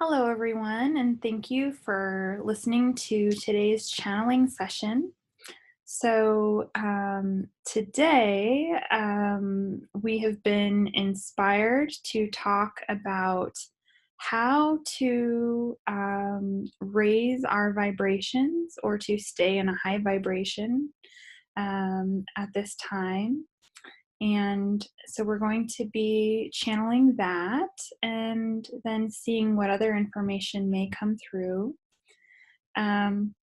Hello, everyone, and thank you for listening to today's channeling session. Today we have been inspired to talk about how to raise our vibrations or to stay in a high vibration at this time. And so we're going to be channeling that and then seeing what other information may come through. Um,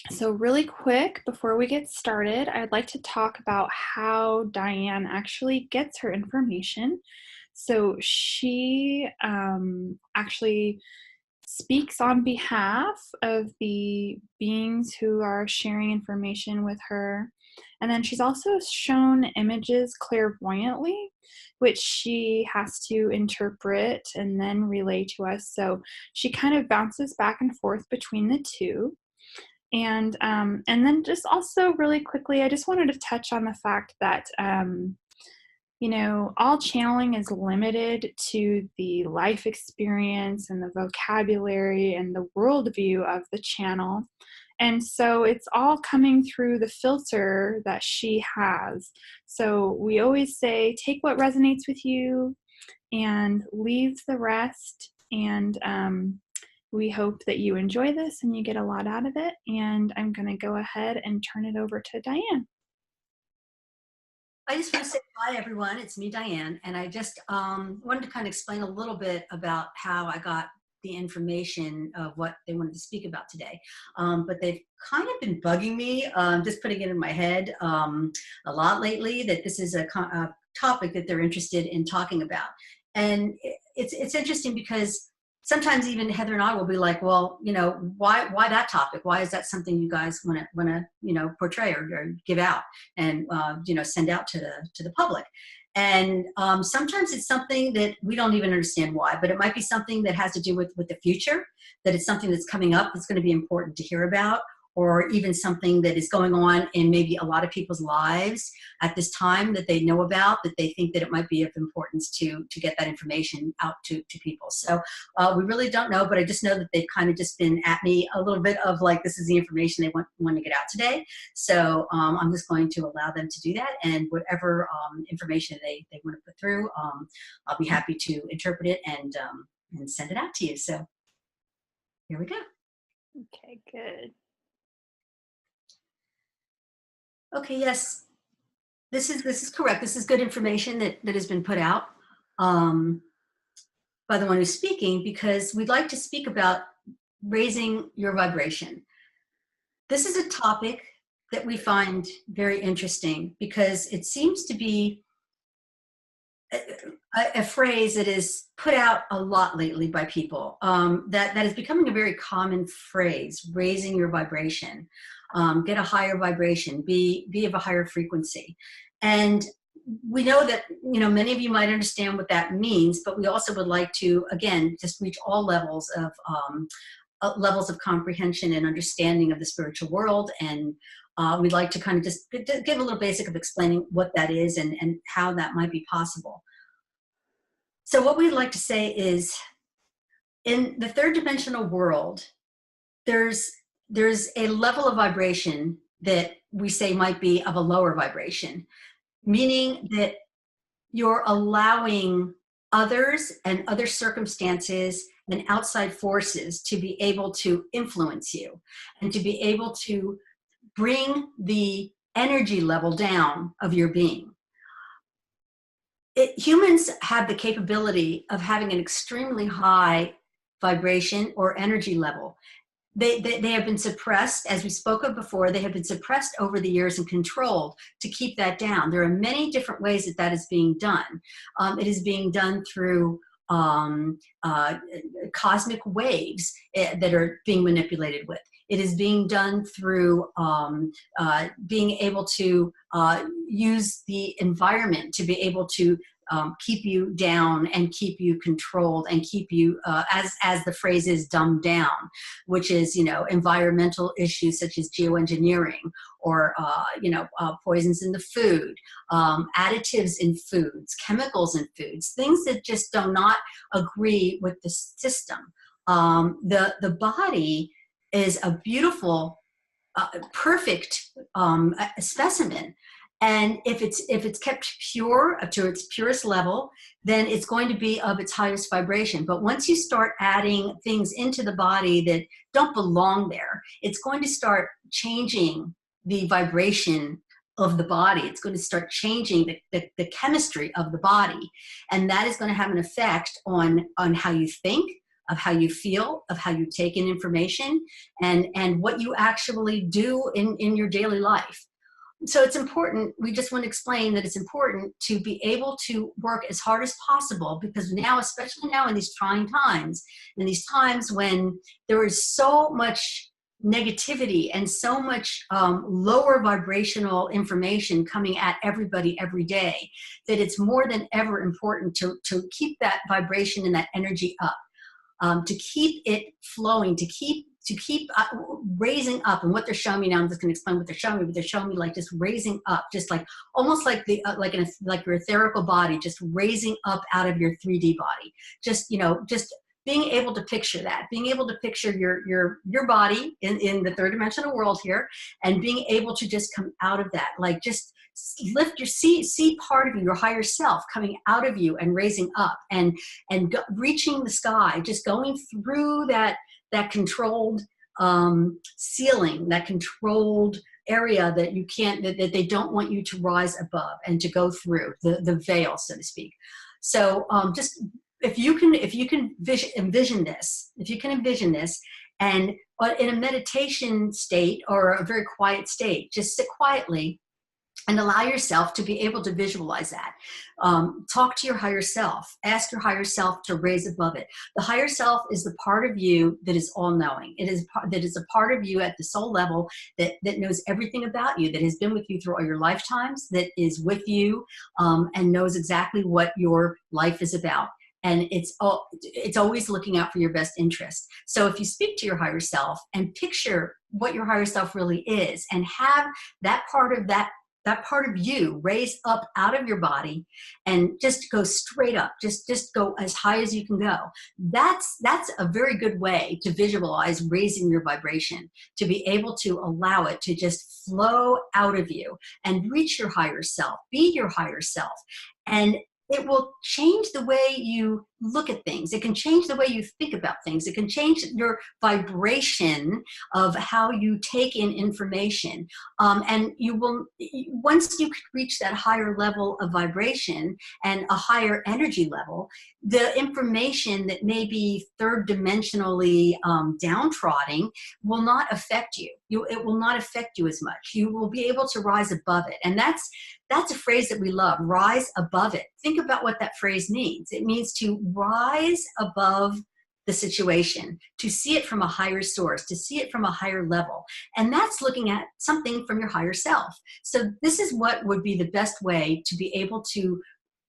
so, really quick, before we get started, I'd like to talk about how Dianne actually gets her information. So, she actually speaks on behalf of the beings who are sharing information with her. And then she's also shown images clairvoyantly, which she has to interpret and then relay to us. So she kind of bounces back and forth between the two. And then just also really quickly, I just wanted to touch on the fact that all channeling is limited to the life experience and the vocabulary and the worldview of the channel. And so it's all coming through the filter that she has. So we always say, take what resonates with you and leave the rest. And we hope that you enjoy this and you get a lot out of it. And I'm going to go ahead and turn it over to Dianne. I just want to say hi, everyone. It's me, Dianne, and I just wanted to kind of explain a little bit about how I got the information of what they wanted to speak about today. But they've kind of been bugging me, just putting it in my head a lot lately, that this is a topic that they're interested in talking about. And it's interesting because sometimes even Heather and I will be like, well, why that topic? Why is that something you guys want to portray or give out and, send out to the public? And sometimes it's something that we don't even understand why, but it might be something that has to do with the future, that it's something that's coming up that's going to be important to hear about, or even something that is going on in maybe a lot of people's lives at this time that they know about, that they think that it might be of importance to get that information out to people. So we really don't know, but I just know that they've kind of just been at me a little bit of like, this is the information they want to get out today. So I'm just going to allow them to do that, and whatever information they want to put through, I'll be happy to interpret it and send it out to you. So here we go. Okay, good. Okay, yes, this is correct. This is good information that has been put out by the one who's speaking, because we'd like to speak about raising your vibration. This is a topic that we find very interesting because it seems to be a phrase that is put out a lot lately by people, that is becoming a very common phrase: raising your vibration. Get a higher vibration, be of a higher frequency. And we know that, many of you might understand what that means, but we also would like to, again, just reach all levels of comprehension and understanding of the spiritual world. And we'd like to kind of just give a little basic of explaining what that is and how that might be possible. So what we'd like to say is, in the third dimensional world, there's a level of vibration that we say might be of a lower vibration, meaning that you're allowing others and other circumstances and outside forces to be able to influence you and to be able to bring the energy level down of your being. Humans have the capability of having an extremely high vibration or energy level. They have been suppressed, as we spoke of before, they have been suppressed over the years and controlled to keep that down. There are many different ways that is being done. It is being done through cosmic waves that are being manipulated with. It is being done through being able to use the environment to be able to keep you down and keep you controlled and keep you, as the phrase is, dumbed down, which is, environmental issues such as geoengineering or, poisons in the food, additives in foods, chemicals in foods, things that just do not agree with the system. The body is a beautiful, perfect specimen. And if it's kept pure to its purest level, then it's going to be of its highest vibration. But once you start adding things into the body that don't belong there, it's going to start changing the vibration of the body. It's going to start changing the chemistry of the body. And that is going to have an effect on how you think, of how you feel, of how you take in information, and what you actually do in your daily life. So it's important, we just want to explain that it's important to be able to work as hard as possible, because now, especially now in these trying times, in these times when there is so much negativity and so much lower vibrational information coming at everybody every day, that it's more than ever important to keep that vibration and that energy up, to keep it flowing, to keep raising up. And what they're showing me now, I'm just going to explain what they're showing me, but they're showing me like just raising up, just like almost like the like your etherical body, just raising up out of your 3D body. Just just being able to picture that, being able to picture your body in the third dimensional world here, and being able to just come out of that, like just lift your see part of you, your higher self coming out of you and raising up and reaching the sky, just going through that controlled ceiling, that controlled area that you can't, that they don't want you to rise above and to go through the veil, so to speak. So just if you can envision this, and in a meditation state or a very quiet state, just sit quietly and allow yourself to be able to visualize that. Talk to your higher self. Ask your higher self to raise above it. The higher self is the part of you that is all-knowing. That is a part of you at the soul level that knows everything about you, that has been with you through all your lifetimes, that is with you and knows exactly what your life is about. And it's always looking out for your best interest. So if you speak to your higher self and picture what your higher self really is, and have that part of you raise up out of your body and just go straight up, just go as high as you can go. That's a very good way to visualize raising your vibration, to be able to allow it to just flow out of you and reach your higher self, be your higher self. And it will change the way you look at things. It can change the way you think about things. It can change your vibration of how you take in information. And you will, once you reach that higher level of vibration and a higher energy level, the information that may be third dimensionally downtrodden will not affect you. It will not affect you as much. You will be able to rise above it. And that's a phrase that we love, rise above it. Think about what that phrase means. It means to rise above the situation, to see it from a higher source, to see it from a higher level. And that's looking at something from your higher self. So this is what would be the best way to be able to,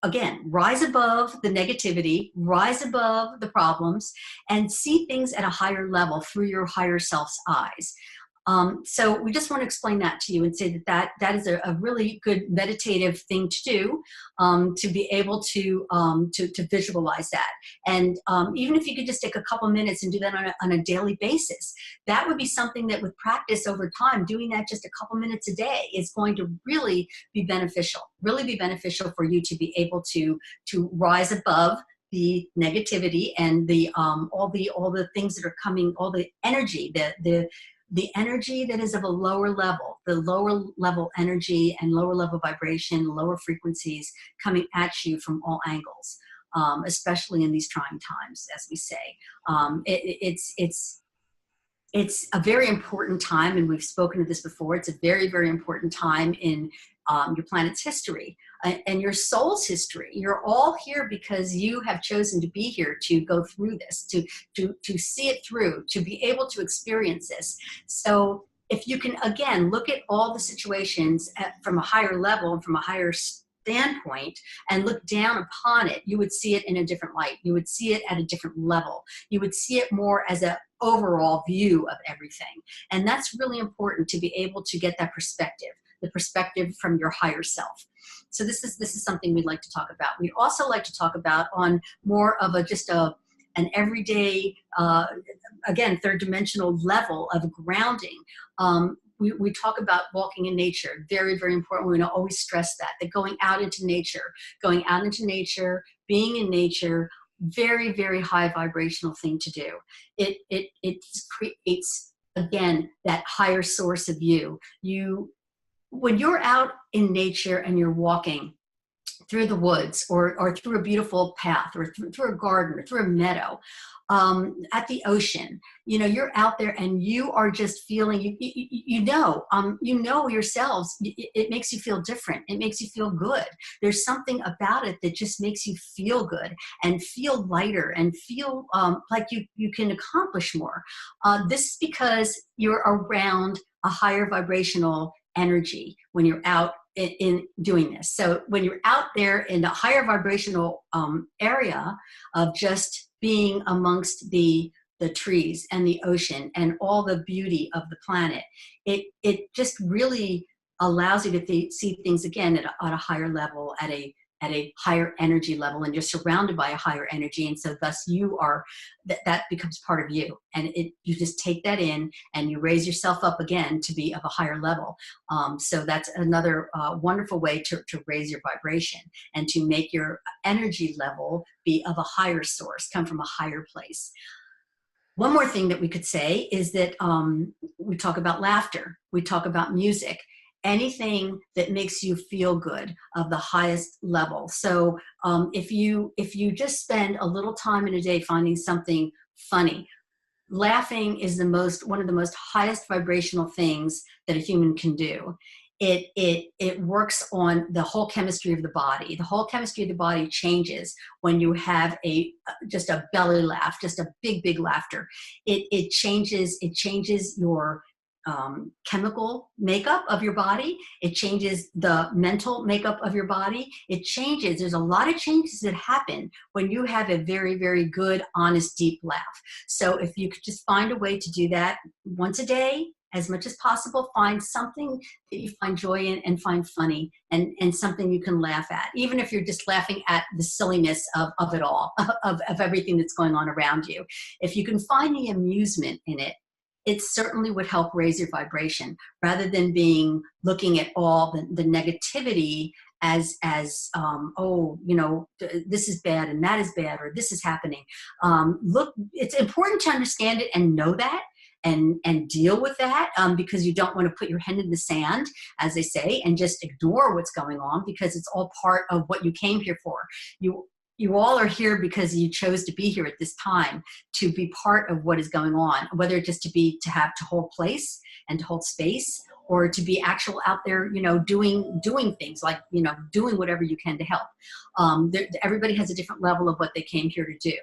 again, rise above the negativity, rise above the problems, and see things at a higher level through your higher self's eyes. So we just want to explain that to you and say that is a really good meditative thing to do, to be able to visualize that. And even if you could just take a couple minutes and do that on a daily basis, that would be something that with practice over time, doing that just a couple minutes a day is going to really be beneficial for you to be able to rise above the negativity and the all the things that are coming, all the energy, the energy that is of a lower level, the lower level energy and lower level vibration, lower frequencies coming at you from all angles, especially in these trying times, as we say. It's a very important time, and we've spoken of this before. It's a very, very important time in your planet's history and your soul's history. You're all here because you have chosen to be here to go through this, to see it through, to be able to experience this. So if you can, again, look at all the situations from a higher level and from a higher standpoint and look down upon it, you would see it in a different light. You would see it at a different level. You would see it more as an overall view of everything. And that's really important, to be able to get that perspective, the perspective from your higher self. So this is something we'd like to talk about. We'd also like to talk about on more of an an everyday, again, third dimensional level of grounding. We talk about walking in nature, very, very important. We always stress that going out into nature, being in nature, very, very high vibrational thing to do. It creates, again, that higher source of you. When you're out in nature and you're walking through the woods or through a beautiful path or through a garden or through a meadow, at the ocean, you're out there and you are just feeling, you know yourselves, it makes you feel different. It makes you feel good. There's something about it that just makes you feel good and feel lighter and feel like you can accomplish more. This is because you're around a higher vibrational energy when you're out in doing this. So when you're out there in a higher vibrational area of just being amongst the trees and the ocean and all the beauty of the planet, it just really allows you to see things again at a higher level, at a higher energy level, and you're surrounded by a higher energy, and so thus you are that becomes part of you, and you just take that in and you raise yourself up again to be of a higher level. So that's another wonderful way to raise your vibration and to make your energy level be of a higher source, come from a higher place. One more thing that we could say is that we talk about laughter, we talk about music, anything that makes you feel good of the highest level. So if you just spend a little time in a day finding something funny, laughing is one of the most highest vibrational things that a human can do. It works on the whole chemistry of the body. The whole chemistry of the body changes when you have just a belly laugh, just a big laughter. It changes your chemical makeup of your body. It changes the mental makeup of your body. There's a lot of changes that happen when you have a very, very good, honest, deep laugh. So if you could just find a way to do that once a day, as much as possible, find something that you find joy in and find funny, and something you can laugh at, even if you're just laughing at the silliness of it all, of everything that's going on around you. If you can find the amusement in it, it certainly would help raise your vibration, rather than looking at all the negativity as this is bad and that is bad, or this is happening. It's important to understand it and know that, and deal with that, because you don't want to put your head in the sand, as they say, and just ignore what's going on, because it's all part of what you came here for. You all are here because you chose to be here at this time, to be part of what is going on, whether just to hold place and to hold space, or to be actual out there, doing things like, doing whatever you can to help. Everybody has a different level of what they came here to do,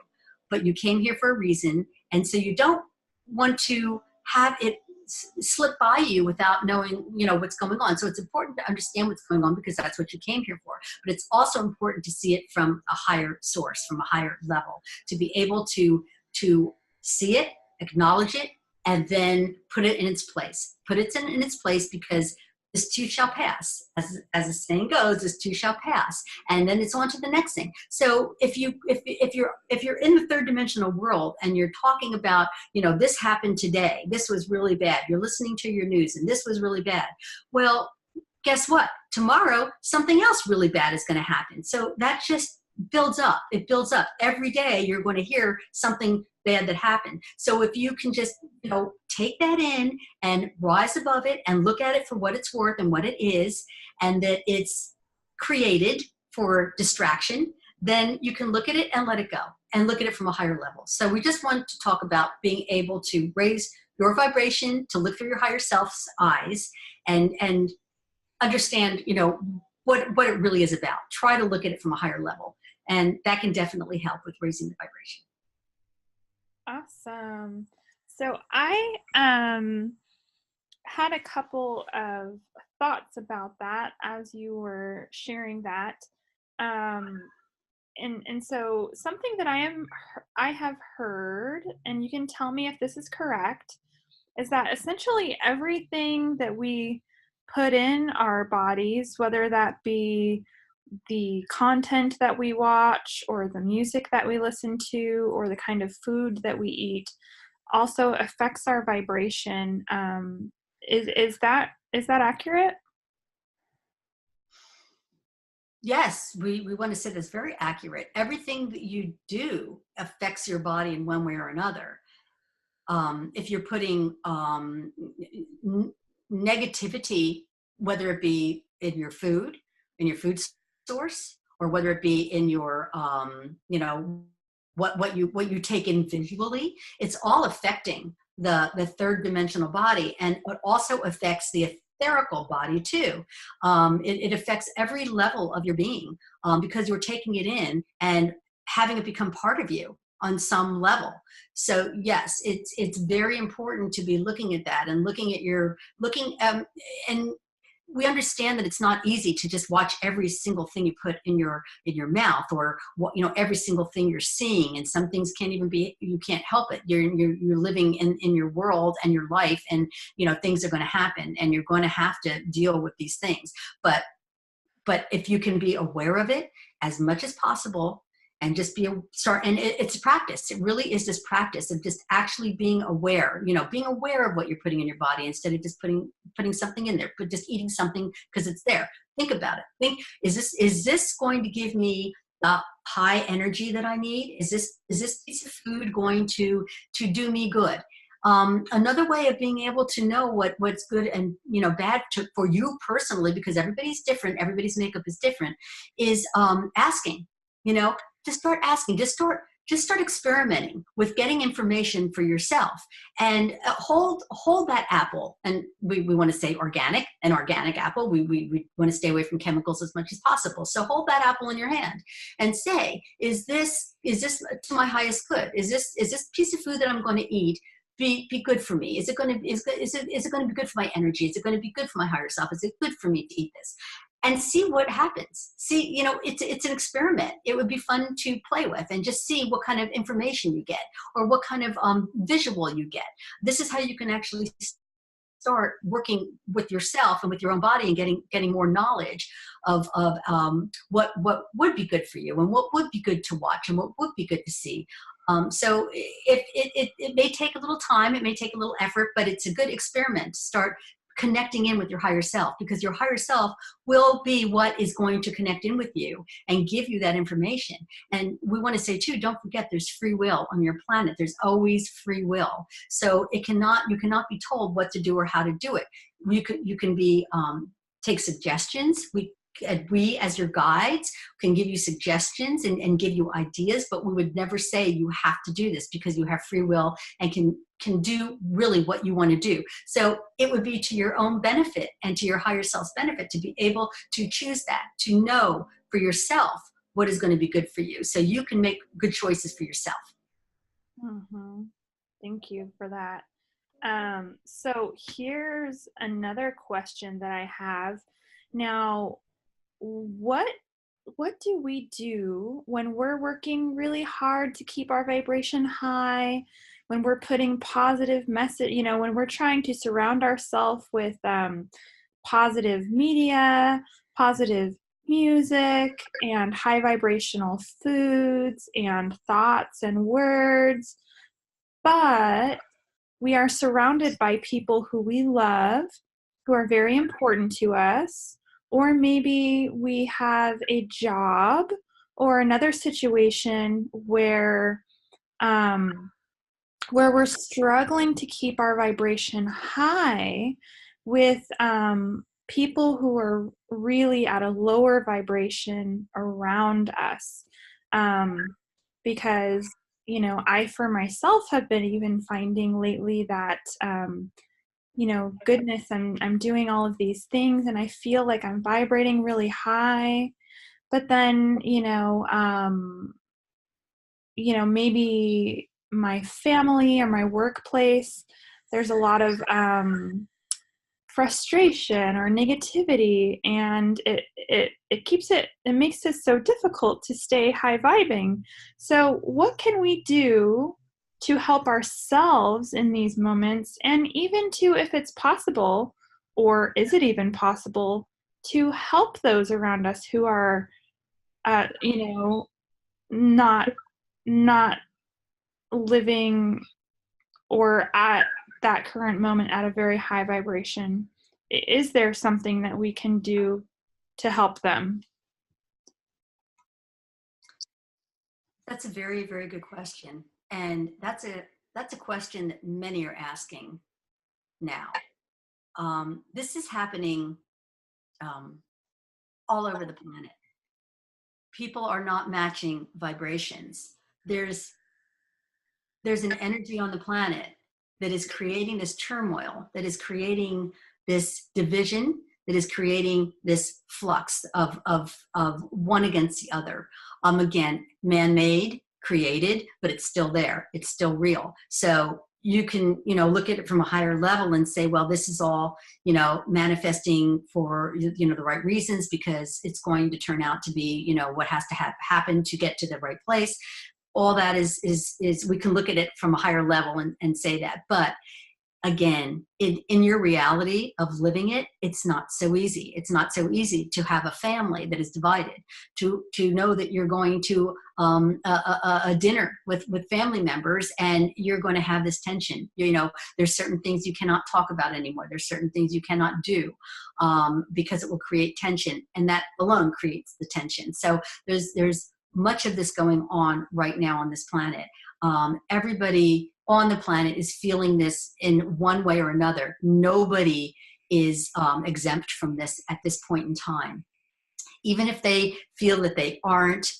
but you came here for a reason. And so you don't want to have it slip by you without knowing, what's going on. So it's important to understand what's going on, because that's what you came here for. But it's also important to see it from a higher source, from a higher level, to be able to see it, acknowledge it, and then put it in its place. Put it in its place, because this too shall pass. As the saying goes, this too shall pass. And then it's on to the next thing. So if you're in the third dimensional world and you're talking about, this happened today, this was really bad. You're listening to your news and this was really bad. Well, guess what? Tomorrow, something else really bad is going to happen. So that just builds up. It builds up. Every day you're going to hear something bad that happened. So if you can just, take that in and rise above it and look at it for what it's worth and what it is, and that it's created for distraction, then you can look at it and let it go and look at it from a higher level. So we just want to talk about being able to raise your vibration, to look through your higher self's eyes, and understand, what it really is about. Try to look at it from a higher level. And that can definitely help with raising the vibration. Awesome. So I had a couple of thoughts about that as you were sharing that. And so something that I have heard, and you can tell me if this is correct, is that essentially everything that we put in our bodies, whether that be the content that we watch or the music that we listen to or the kind of food that we eat also affects our vibration. Is that accurate? Yes, we want to say that's very accurate. Everything that you do affects your body in one way or another. If you're putting negativity, whether it be in your food source, or whether it be in your, what you take in visually, it's all affecting the third dimensional body, and it also affects the etherical body too. It affects every level of your being, because you're taking it in and having it become part of you on some level. So yes, it's very important to be looking at that and looking at and we understand that it's not easy to just watch every single thing you put in your mouth, or every single thing you're seeing, and some things can't even be, you can't help it. You're living in your world and your life, and things are going to happen, and you're going to have to deal with these things. But if you can be aware of it as much as possible, and just it's a practice. It really is this practice of just actually being aware, being aware of what you're putting in your body, instead of just putting something in there, but just eating something because it's there. Think about it. Think, is this going to give me the high energy that I need? Is this piece of food going to do me good? Another way of being able to know what's good and bad for you personally, because everybody's different, everybody's makeup is different, is asking. Just start asking. Just start experimenting with getting information for yourself, and hold that apple. And we want to say an organic apple. We want to stay away from chemicals as much as possible. So hold that apple in your hand and say, is this to my highest good? Is this piece of food that I'm going to eat be good for me? Is it going to be good for my energy? Is it going to be good for my higher self? Is it good for me to eat this? And see what happens. See, it's an experiment. It would be fun to play with and just see what kind of information you get, or what kind of visual you get. This is how you can actually start working with yourself and with your own body, and getting more knowledge of what would be good for you, and what would be good to watch, and what would be good to see. So it may take a little time, it may take a little effort, but it's a good experiment to start connecting in with your higher self, because your higher self will be what is going to connect in with you and give you that information. And we want to say too, don't forget, there's free will on your planet. There's always free will. So you cannot be told what to do or how to do it. You can be take suggestions. We as your guides can give you suggestions and give you ideas, but we would never say you have to do this, because you have free will and can do really what you want to do. So it would be to your own benefit and to your higher self's benefit to be able to choose that, to know for yourself what is going to be good for you, so you can make good choices for yourself. Mm-hmm. Thank you for that. So here's another question that I have. Now, what do we do when we're working really hard to keep our vibration high, when we're putting positive message, when we're trying to surround ourselves with positive media, positive music, and high vibrational foods and thoughts and words, but we are surrounded by people who we love, who are very important to us, or maybe we have a job or another situation where we're struggling to keep our vibration high with people who are really at a lower vibration around us. Because, I for myself have been even finding lately that goodness, I'm doing all of these things and I feel like I'm vibrating really high, but then, maybe my family or my workplace, there's a lot of frustration or negativity, and it makes it so difficult to stay high vibing. So what can we do to help ourselves in these moments, and even to, if it's possible, or is it even possible, to help those around us who are, you know, not not living or at that current moment at a very high vibration? Is there something that we can do to help them? That's a very, very good question. And that's a question that many are asking now. This is happening um, all over the planet. People are not matching vibrations. There's there's an energy on the planet that is creating this turmoil, that is creating this division, that is creating this flux of one against the other. Again, man-made, created, but it's still there. It's still real. So you can, look at it from a higher level and say, well, this is all, manifesting for, the right reasons, because it's going to turn out to be, what has to happen to get to the right place. All that is we can look at it from a higher level and say that. But again, in your reality of living it, it's not so easy. It's not so easy to have a family that is divided, to know that you're going to a dinner with family members and you're going to have this tension. There's certain things you cannot talk about anymore. There's certain things you cannot do because it will create tension, and that alone creates the tension. So there's much of this going on right now on this planet. Everybody on the planet is feeling this in one way or another. Nobody is exempt from this at this point in time. Even if they feel that they aren't,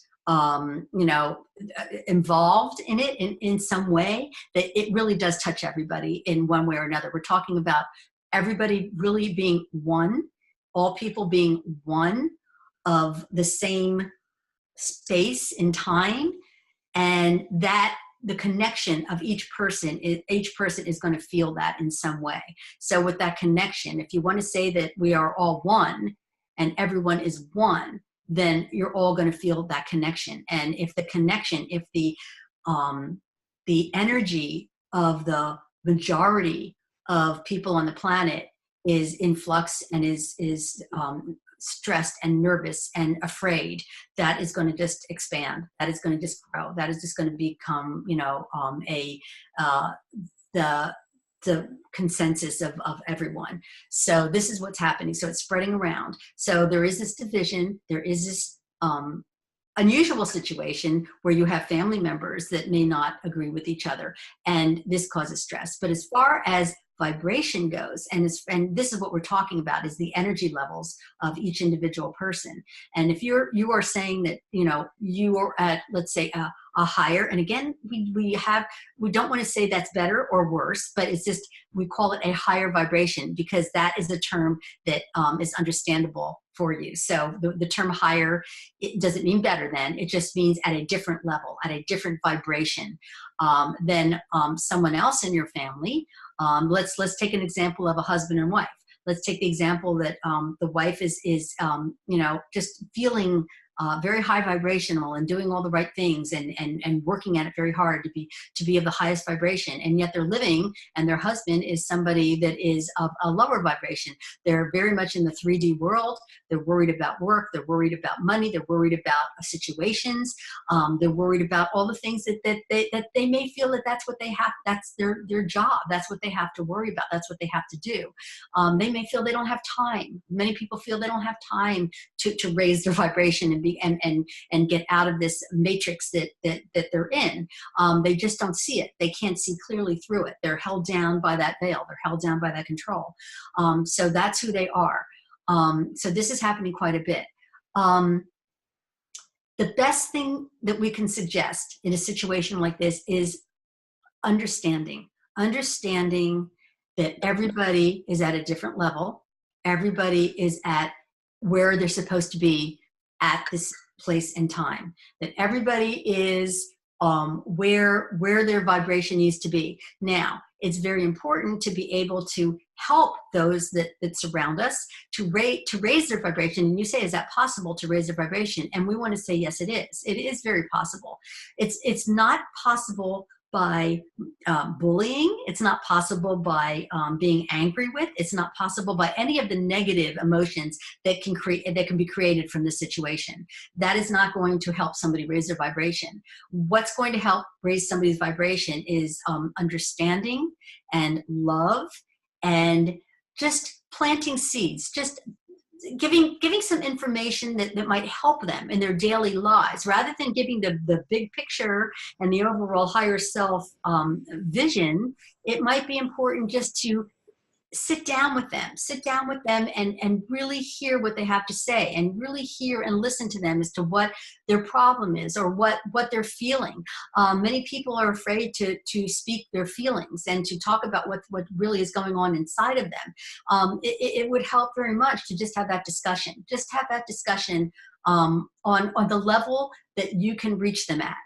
involved in it in some way, that it really does touch everybody in one way or another. We're talking about everybody really being one, all people being one of the same space and time, and that the connection of each person is going to feel that in some way. So with that connection, if you want to say that we are all one and everyone is one, then you're all going to feel that connection. And if the energy of the majority of people on the planet is in flux and is stressed and nervous and afraid, that is going to just expand. That is going to just grow. That is just going to become, the consensus of everyone. So this is what's happening. So it's spreading around. So there is this division. There is this unusual situation where you have family members that may not agree with each other, and this causes stress. But as far as vibration goes, and this is what we're talking about, is the energy levels of each individual person. And if you are saying that you are at, let's say, a higher, and again, we don't want to say that's better or worse, but it's just, we call it a higher vibration because that is a term that is understandable for you. So the term higher, it doesn't mean better than, it just means at a different level, at a different vibration than someone else in your family. Let's take an example of a husband and wife. Let's take the example that the wife is just feeling very high vibrational and doing all the right things and working at it very hard to be of the highest vibration, and yet they're living, and their husband is somebody that is of a lower vibration. They're very much in the 3D world. They're worried about work. They're worried about money. They're worried about situations. They're worried about all the things that they may feel that's what they have. That's their job. That's what they have to worry about. That's what they have to do. They may feel they don't have time. Many people feel they don't have time to raise their vibration and get out of this matrix that they're in. They just don't see it. They can't see clearly through it. They're held down by that veil. They're held down by that control. So that's who they are. So this is happening quite a bit. The best thing that we can suggest in a situation like this is understanding that everybody is at a different level. Everybody is at where they're supposed to be at this place and time, that everybody is where their vibration needs to be. Now, it's very important to be able to help those that surround us to raise their vibration. And you say, is that possible to raise their vibration? And we want to say, yes, it is. It is very possible. It's not possible by bullying. It's not possible by being angry with. It's not possible by any of the negative emotions that can be created from this situation. That is not going to help somebody raise their vibration. What's going to help raise somebody's vibration is understanding and love, and just planting seeds, just giving some information that might help them in their daily lives, rather than giving the big picture and the overall higher self vision. It might be important just to sit down with them and really hear what they have to say, and really hear and listen to them as to what their problem is, or what they're feeling. Many people are afraid to speak their feelings and to talk about what really is going on inside of them. It would help very much to just have that discussion on the level that you can reach them at.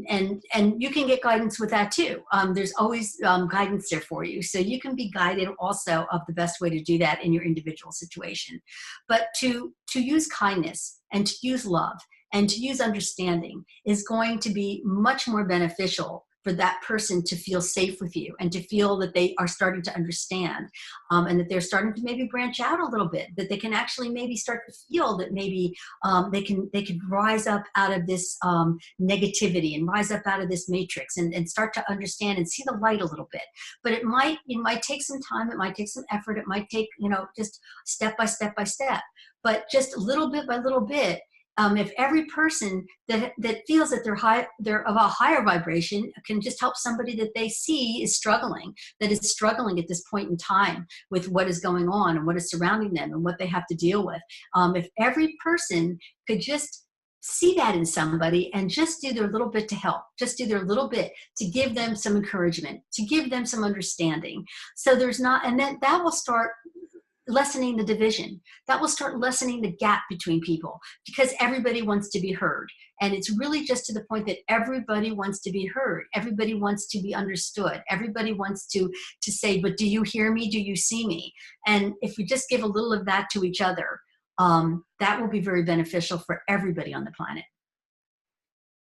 And you can get guidance with that too. There's always guidance there for you, so you can be guided also of the best way to do that in your individual situation. But to use kindness and to use love and to use understanding is going to be much more beneficial for that person to feel safe with you, and to feel that they are starting to understand, and that they're starting to maybe branch out a little bit, that they can actually maybe start to feel that maybe they can rise up out of this negativity, and rise up out of this matrix, and start to understand and see the light a little bit. But it might take some time, it might take some effort, it might take, just step by step by step, but just little bit by little bit. If every person that feels that they're of a higher vibration can just help somebody that they see is struggling at this point in time with what is going on and what is surrounding them and what they have to deal with. If every person could just see that in somebody and just do their little bit to help, just do their little bit to give them some encouragement, to give them some understanding. So and then that will start lessening the division. That will start lessening the gap between people, because everybody wants to be heard. And it's really just to the point that everybody wants to be heard. Everybody wants to be understood. Everybody wants to say, but do you hear me? Do you see me? And if we just give a little of that to each other, that will be very beneficial for everybody on the planet.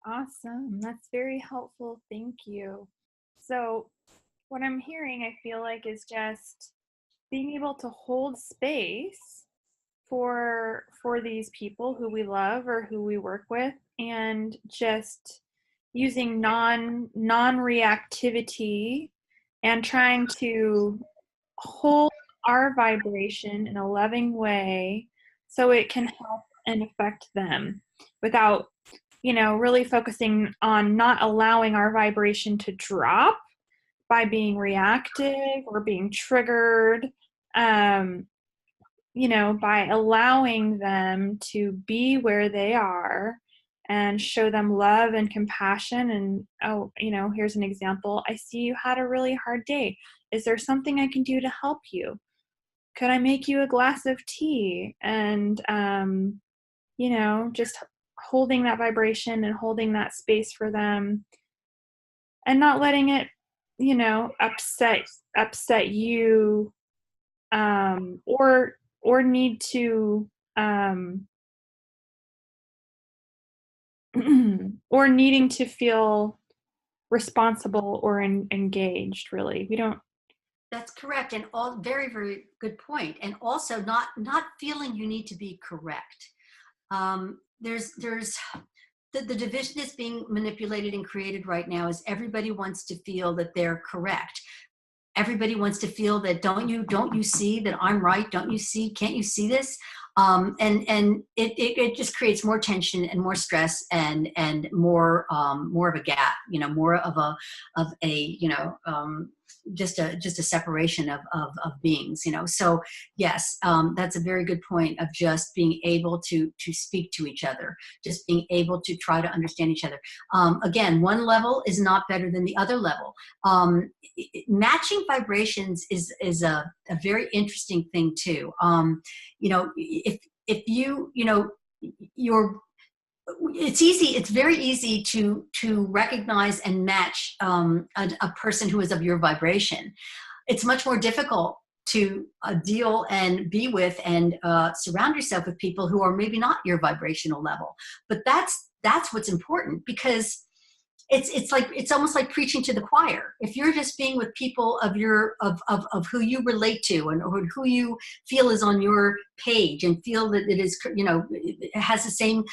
Awesome. That's very helpful. Thank you. So what I'm hearing, I feel like, is just being able to hold space for these people who we love or who we work with, and just using non-reactivity and trying to hold our vibration in a loving way so it can help and affect them, without really focusing on not allowing our vibration to drop by being reactive or being triggered, by allowing them to be where they are and show them love and compassion. And, here's an example. I see you had a really hard day. Is there something I can do to help you? Could I make you a glass of tea? And, just holding that vibration and holding that space for them, and not letting it, upset you, or need to, or needing to feel responsible or engaged. Really, we don't. That's correct, and all very, very good point. And also not feeling you need to be correct. There's the division that's being manipulated and created right now is everybody wants to feel that they're correct. Everybody wants to feel that don't you see that I'm right? Don't you see? Can't you see this? And it just creates more tension and more stress and more of a gap, more of a just a separation of beings, So yes, that's a very good point of just being able to speak to each other, just being able to try to understand each other. Again, one level is not better than the other level. Matching vibrations is a very interesting thing too. If it's very easy to recognize and match a person who is of your vibration. It's much more difficult to deal and be with and surround yourself with people who are maybe not your vibrational level. But that's what's important, because it's like, it's almost like preaching to the choir. If you're just being with people of your of who you relate to, and or who you feel is on your page, and feel that it is, it has the same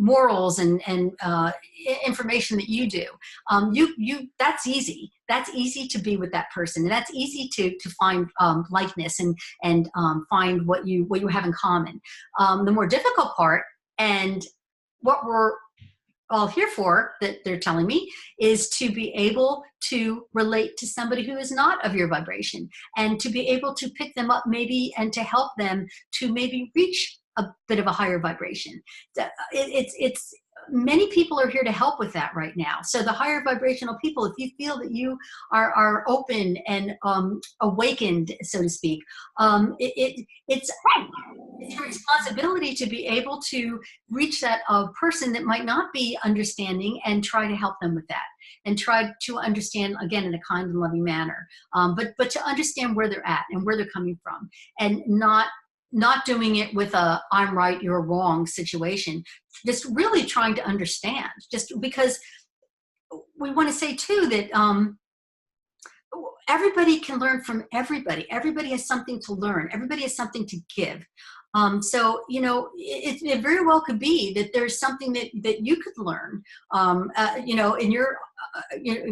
morals and information that you do, that's easy. That's easy to be with that person, and that's easy to find likeness and find what you have in common. The more difficult part, and what we're all here for, that they're telling me, is to be able to relate to somebody who is not of your vibration, and to be able to pick them up maybe, and to help them to maybe reach a bit of a higher vibration. It's many people are here to help with that right now. So the higher vibrational people, if you feel that you are open and awakened, so to speak, it's your responsibility to be able to reach that person that might not be understanding, and try to help them with that, and try to understand, again, in a kind and loving manner, but to understand where they're at and where they're coming from, and not doing it with a I'm right, you're wrong situation. Just really trying to understand, just because we want to say too that everybody can learn from everybody. Everybody has something to learn. Everybody has something to give. So, it very well could be that there's something that you could learn, in your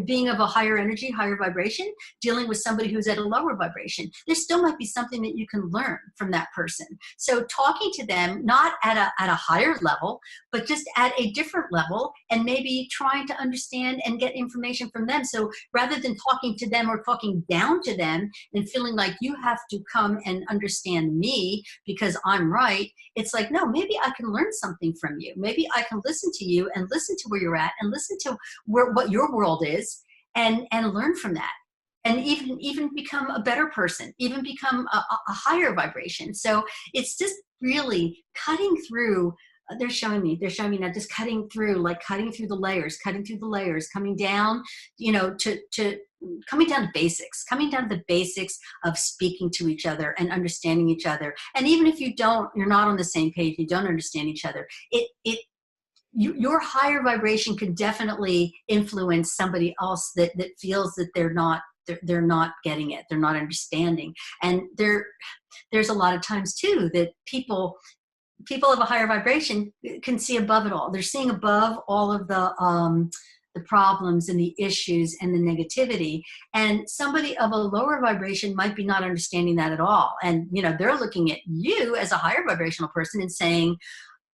being of a higher energy, higher vibration, dealing with somebody who's at a lower vibration. There still might be something that you can learn from that person. So talking to them, not at a higher level, but just at a different level, and maybe trying to understand and get information from them. So rather than talking to them or talking down to them and feeling like you have to come and understand me because I'm right, it's like, no, maybe I can learn something from you. Maybe I can listen to you and listen to where you're at, and listen to what your world is, and learn from that, and even become a better person, even become a higher vibration. So it's just really cutting through. They're showing me now, just cutting through the layers, coming down, to coming down to basics, of speaking to each other and understanding each other. And even if you're not on the same page, you don't understand each other, your higher vibration can definitely influence somebody else that feels that they're not getting it, they're not understanding. And there's a lot of times too that people of a higher vibration can see above it all. They're seeing above all of the problems and the issues and the negativity. And somebody of a lower vibration might be not understanding that at all. And they're looking at you as a higher vibrational person and saying,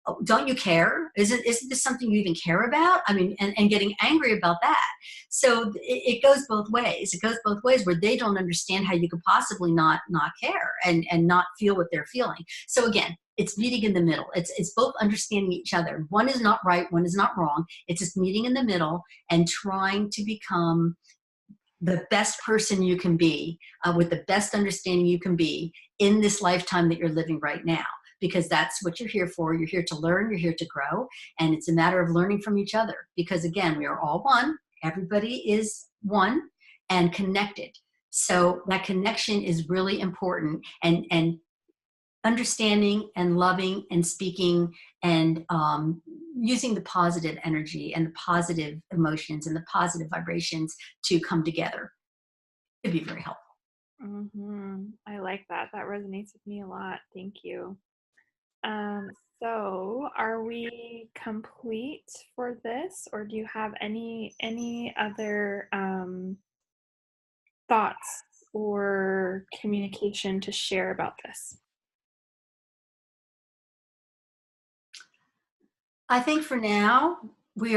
oh, don't you care? Isn't this something you even care about? I mean, and getting angry about that. So it goes both ways. It goes both ways, where they don't understand how you could possibly not care and not feel what they're feeling. So again, it's meeting in the middle. It's both understanding each other. One is not right, one is not wrong. It's just meeting in the middle and trying to become the best person you can be, with the best understanding you can be in this lifetime that you're living right now. Because that's what you're here for. You're here to learn, you're here to grow, and it's a matter of learning from each other. Because again, we are all one, everybody is one and connected. So that connection is really important, and understanding and loving and speaking and using the positive energy and the positive emotions and the positive vibrations to come together could be very helpful. Mm-hmm. I like that. That resonates with me a lot. Thank you. So are we complete for this, or do you have any other thoughts or communication to share about this? I think for now we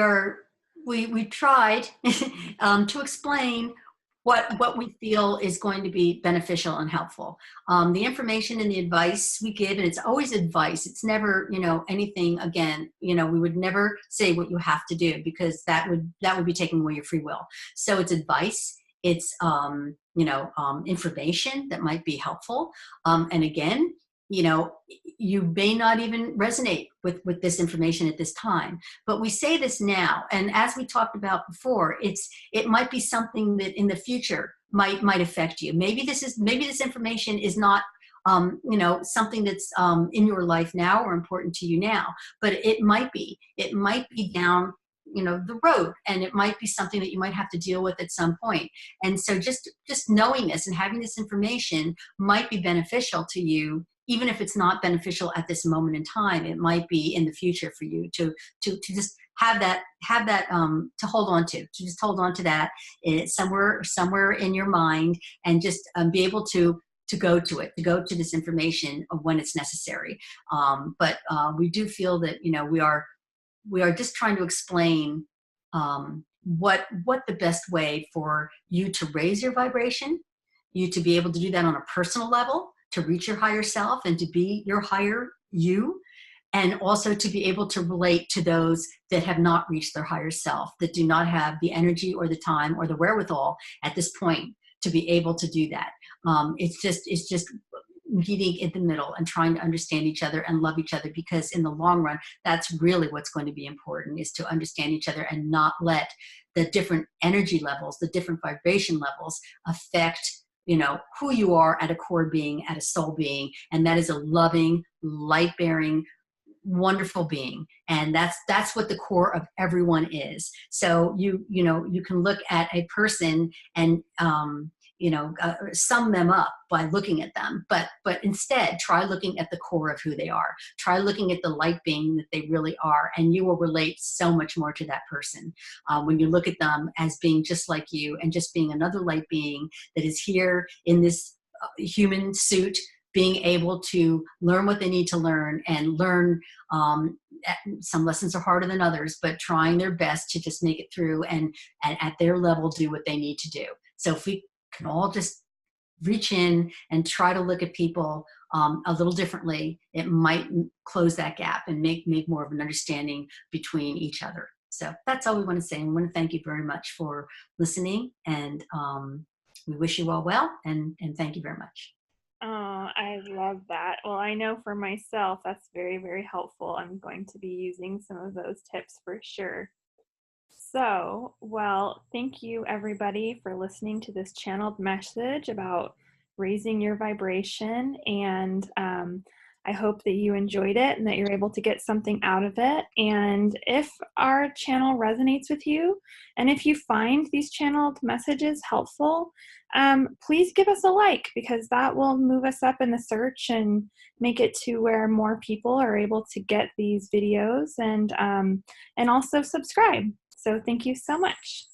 tried to explain what we feel is going to be beneficial and helpful. The information and the advice we give, and it's always advice. It's never, anything, again, we would never say what you have to do, because that would be taking away your free will. So it's advice. It's, information that might be helpful. And again, you may not even resonate with this information at this time, but we say this now. And as we talked about before, it might be something that in the future might affect you. Maybe this information is not, something that's in your life now or important to you now, but it might be down, the road, and it might be something that you might have to deal with at some point. And so just knowing this and having this information might be beneficial to you, even if it's not beneficial at this moment in time. It might be in the future for you to just have that to hold on to just hold on to that somewhere in your mind, and just be able to go to it, to go to this information of when it's necessary. But we do feel that we are just trying to explain what the best way for you to raise your vibration, you to be able to do that on a personal level, to reach your higher self and to be your higher you, and also to be able to relate to those that have not reached their higher self, that do not have the energy or the time or the wherewithal at this point to be able to do that. It's just meeting in the middle and trying to understand each other and love each other, because in the long run, that's really what's going to be important, is to understand each other and not let the different energy levels, the different vibration levels affect who you are at a core being, at a soul being. And that is a loving, light-bearing, wonderful being. And that's what the core of everyone is. So you can look at a person and sum them up by looking at them, but instead try looking at the core of who they are. Try looking at the light being that they really are, and you will relate so much more to that person when you look at them as being just like you, and just being another light being that is here in this human suit, being able to learn what they need to learn, and learn some lessons are harder than others, but trying their best to just make it through, and at their level do what they need to do. So if we can all just reach in and try to look at people a little differently, it might close that gap and make more of an understanding between each other. So that's all we want to say. And we want to thank you very much for listening, and we wish you all well, and thank you very much. Oh, I love that. Well, I know for myself, that's very, very helpful. I'm going to be using some of those tips for sure. So, well, thank you everybody for listening to this channeled message about raising your vibration. And I hope that you enjoyed it and that you're able to get something out of it. And if our channel resonates with you, and if you find these channeled messages helpful, please give us a like, because that will move us up in the search and make it to where more people are able to get these videos, and also subscribe. So thank you so much.